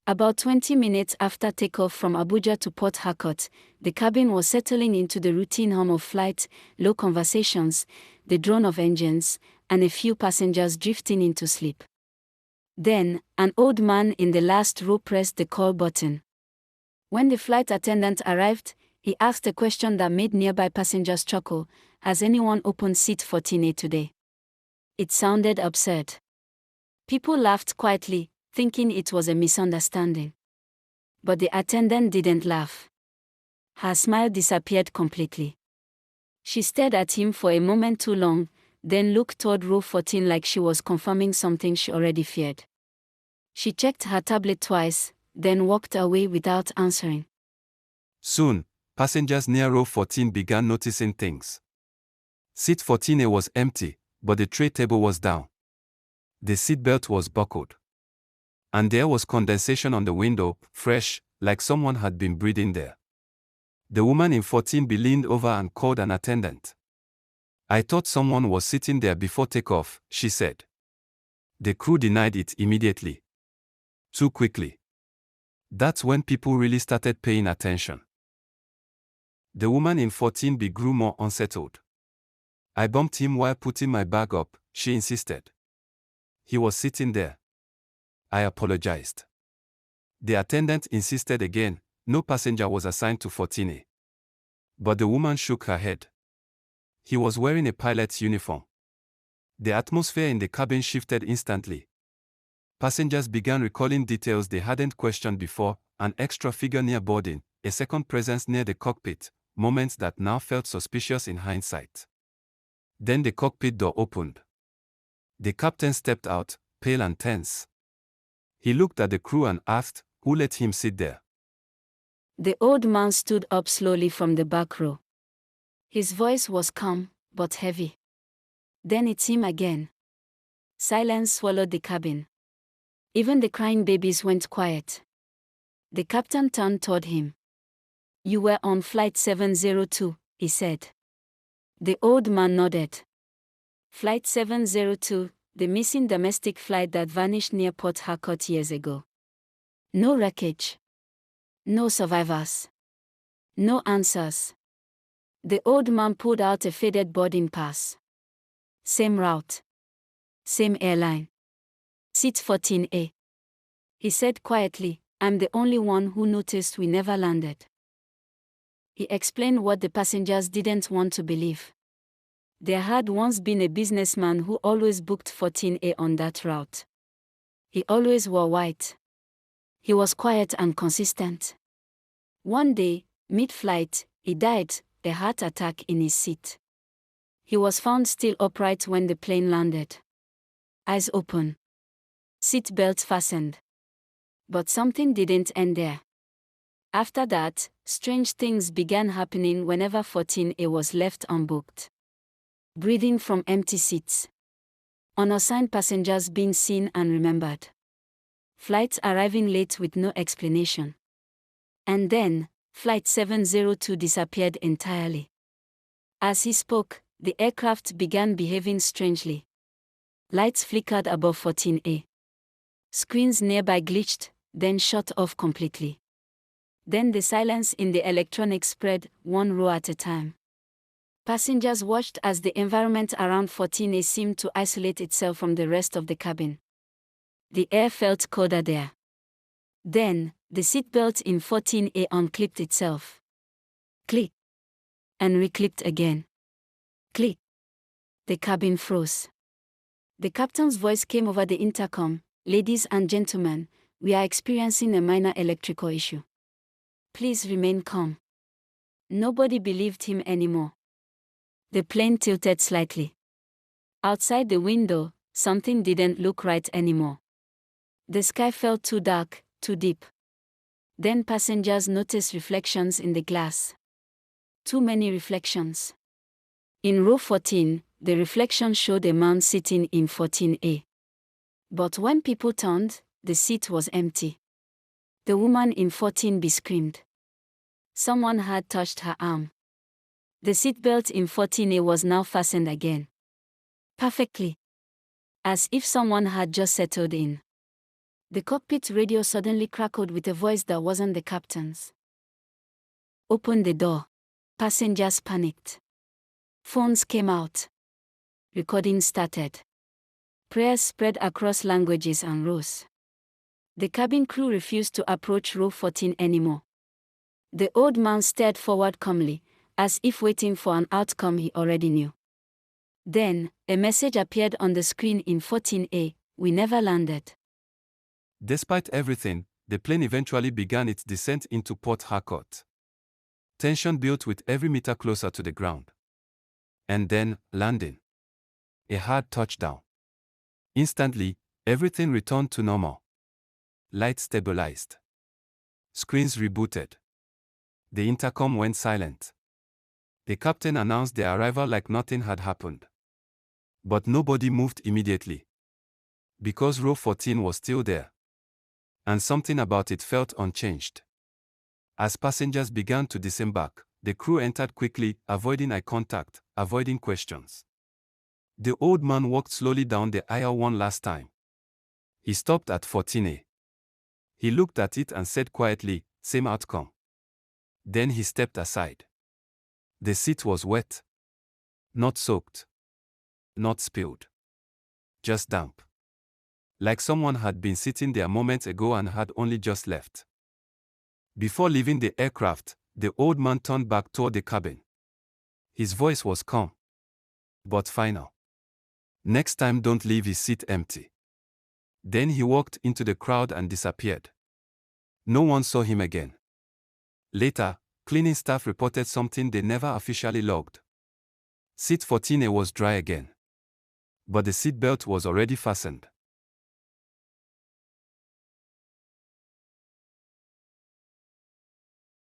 About 20 minutes after takeoff from Abuja to Port Harcourt, the cabin was settling into the routine hum of flight, low conversations, the drone of engines, and a few passengers drifting into sleep. Then, an old man in the last row pressed the call button. When the flight attendant arrived, he asked a question that made nearby passengers chuckle. Has anyone opened seat 14A today? It sounded absurd. People laughed quietly, thinking it was a misunderstanding. But the attendant didn't laugh. Her smile disappeared completely. She stared at him for a moment too long, then looked toward row 14 like she was confirming something she already feared. She checked her tablet twice, then walked away without answering. Soon, passengers near row 14 began noticing things. Seat 14A was empty, but the tray table was down. The seatbelt was buckled. And there was condensation on the window, fresh, like someone had been breathing there. The woman in 14B leaned over and called an attendant. I thought someone was sitting there before takeoff, she said. The crew denied it immediately. Too quickly. That's when people really started paying attention. The woman in 14B grew more unsettled. I bumped him while putting my bag up, she insisted. He was sitting there. I apologized. The attendant insisted again. No passenger was assigned to 14A. But the woman shook her head. He was wearing a pilot's uniform. The atmosphere in the cabin shifted instantly. Passengers began recalling details they hadn't questioned before: an extra figure near boarding, a second presence near the cockpit, moments that now felt suspicious in hindsight. Then the cockpit door opened. The captain stepped out, pale and tense. He looked at the crew and asked, "Who let him sit there?" The old man stood up slowly from the back row. His voice was calm, but heavy. Then it's him again. Silence swallowed the cabin. Even the crying babies went quiet. The captain turned toward him. "You were on flight 702, he said. The old man nodded. Flight 702, the missing domestic flight that vanished near Port Harcourt years ago. No wreckage. No survivors. No answers. The old man pulled out a faded boarding pass. Same route. Same airline. Seat 14A. He said quietly, "I'm the only one who noticed we never landed." He explained what the passengers didn't want to believe. There had once been a businessman who always booked 14A on that route. He always wore white. He was quiet and consistent. One day, mid-flight, he died, a heart attack in his seat. He was found still upright when the plane landed. Eyes open. Seatbelt fastened. But something didn't end there. After that, strange things began happening whenever 14A was left unbooked. Breathing from empty seats. Unassigned passengers being seen and remembered. Flights arriving late with no explanation. And then, Flight 702 disappeared entirely. As he spoke, the aircraft began behaving strangely. Lights flickered above 14A. Screens nearby glitched, then shut off completely. Then the silence in the electronics spread, one row at a time. Passengers watched as the environment around 14A seemed to isolate itself from the rest of the cabin. The air felt colder there. Then, the seatbelt in 14A unclipped itself. Click. And reclipped again. Click. The cabin froze. The captain's voice came over the intercom. "Ladies and gentlemen, we are experiencing a minor electrical issue. Please remain calm." Nobody believed him anymore. The plane tilted slightly. Outside the window, something didn't look right anymore. The sky felt too dark, too deep. Then passengers noticed reflections in the glass. Too many reflections. In row 14, the reflection showed a man sitting in 14A. But when people turned, the seat was empty. The woman in 14B screamed. Someone had touched her arm. The seatbelt in 14A was now fastened again. Perfectly. As if someone had just settled in. The cockpit radio suddenly crackled with a voice that wasn't the captain's. Open the door. Passengers panicked. Phones came out. Recording started. Prayers spread across languages and rows. The cabin crew refused to approach row 14 anymore. The old man stared forward calmly, as if waiting for an outcome he already knew. Then, a message appeared on the screen in 14A, "We never landed." Despite everything, the plane eventually began its descent into Port Harcourt. Tension built with every meter closer to the ground. And then, landing. A hard touchdown. Instantly, everything returned to normal. Lights stabilized. Screens rebooted. The intercom went silent. The captain announced their arrival like nothing had happened. But nobody moved immediately. Because row 14 was still there. And something about it felt unchanged. As passengers began to disembark, the crew entered quickly, avoiding eye contact, avoiding questions. The old man walked slowly down the aisle one last time. He stopped at 14A. He looked at it and said quietly, "Same outcome." Then he stepped aside. The seat was wet. Not soaked. Not spilled. Just damp. Like someone had been sitting there moments ago and had only just left. Before leaving the aircraft, the old man turned back toward the cabin. His voice was calm, but final. Next time, don't leave his seat empty. Then he walked into the crowd and disappeared. No one saw him again. Later, cleaning staff reported something they never officially logged. Seat 14A was dry again. But the seatbelt was already fastened.